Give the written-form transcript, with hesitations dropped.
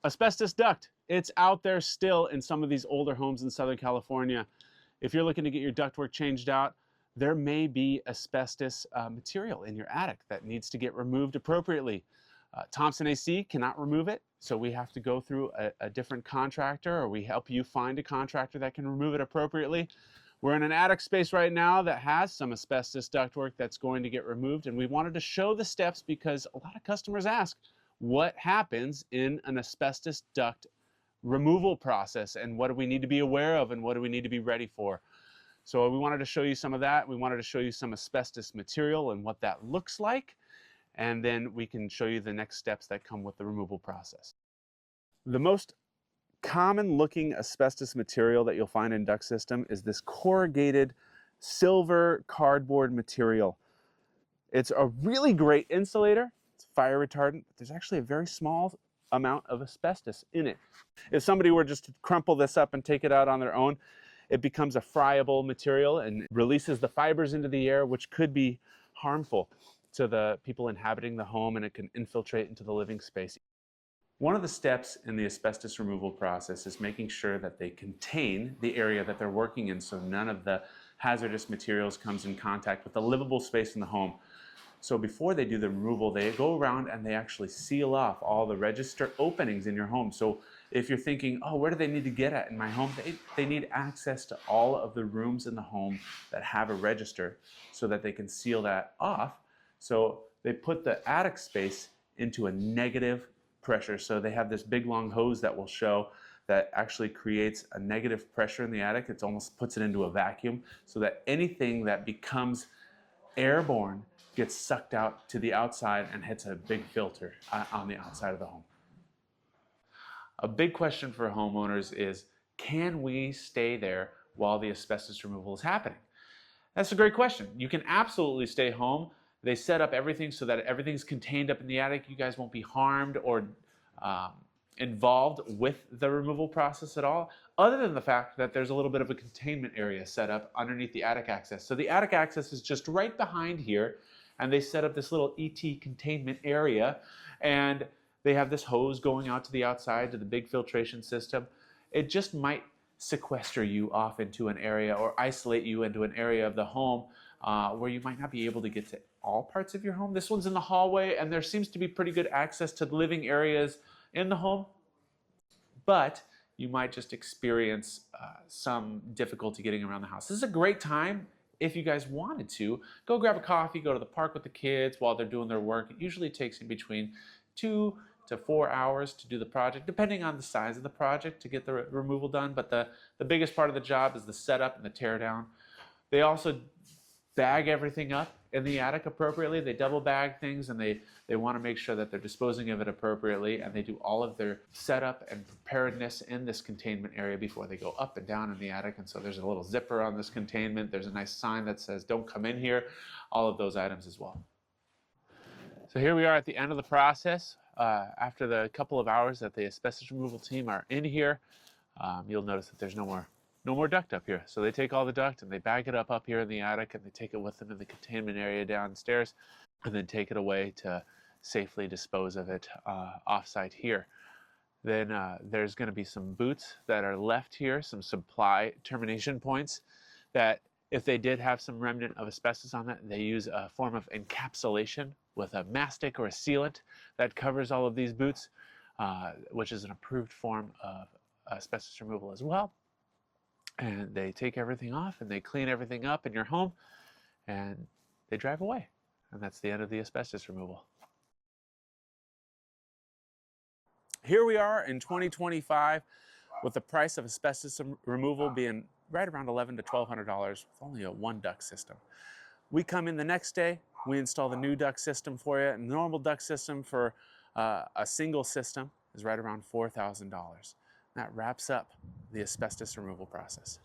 Asbestos duct. It's out there still in some of these older homes in Southern California. If you're looking to get your ductwork changed out, there may be asbestos material in your attic that needs to get removed appropriately. Thompson AC cannot remove it, so we have to go through a different contractor, or we help you find a contractor that can remove it appropriately. We're in an attic space right now that has some asbestos ductwork that's going to get removed, and we wanted to show the steps because a lot of customers ask what happens in an asbestos duct removal process and what do we need to be aware of and what do we need to be ready for. So we wanted to show you some of that. We wanted to show you some asbestos material and what that looks like, and then we can show you the next steps that come with the removal process. The most common looking asbestos material that you'll find in duct system is this corrugated silver cardboard material. It's a really great insulator, it's fire retardant, but there's actually a very small amount of asbestos in it. If somebody were just to crumple this up and take it out on their own, it becomes a friable material and releases the fibers into the air, which could be harmful to the people inhabiting the home, and it can infiltrate into the living space. One of the steps in the asbestos removal process is making sure that they contain the area that they're working in so none of the hazardous materials comes in contact with the livable space in the home. So before they do the removal, they go around and they actually seal off all the register openings in your home. So if you're thinking, oh, where do they need to get at in my home? They need access to all of the rooms in the home that have a register so that they can seal that off. So they put the attic space into a negative pressure. So they have this big long hose that will show that actually creates a negative pressure in the attic. It almost puts it into a vacuum so that anything that becomes airborne gets sucked out to the outside and hits a big filter on the outside of the home. A big question for homeowners is, can we stay there while the asbestos removal is happening? That's a great question. You can absolutely stay home. They set up everything so that everything's contained up in the attic. You guys won't be harmed or involved with the removal process at all, other than the fact that there's a little bit of a containment area set up underneath the attic access. So the attic access is just right behind here, and they set up this little ET containment area, and they have this hose going out to the outside to the big filtration system. It just might sequester you off into an area or isolate you into an area of the home where you might not be able to get to all parts of your home. This one's in the hallway, and there seems to be pretty good access to the living areas in the home, but you might just experience some difficulty getting around the house. This is a great time, if you guys wanted to, go grab a coffee, go to the park with the kids while they're doing their work. It usually takes in between 2 to 4 hours to do the project, depending on the size of the project to get the removal done. But the biggest part of the job is the setup and the tear down. They also bag everything up in the attic appropriately. They double bag things, and they want to make sure that they're disposing of it appropriately, and they do all of their setup and preparedness in this containment area before they go up and down in the attic. And so there's a little zipper on this containment. There's a nice sign that says, "Don't come in here," all of those items as well. So here we are at the end of the process. After the couple of hours that the asbestos removal team are in here, you'll notice that there's no more duct up here. So they take all the duct and they bag it up here in the attic, and they take it with them in the containment area downstairs, and then take it away to safely dispose of it offsite here. Then there's going to be some boots that are left here, some supply termination points that if they did have some remnant of asbestos on that, they use a form of encapsulation with a mastic or a sealant that covers all of these boots, which is an approved form of asbestos removal as well. And they take everything off and they clean everything up in your home, and they drive away. And that's the end of the asbestos removal. Here we are in 2025 with the price of asbestos removal being right around $1,100 to $1,200 with only a 1-duct system. We come in the next day, we install the new duct system for you, and the normal duct system for a single system is right around $4,000. That wraps up the asbestos removal process.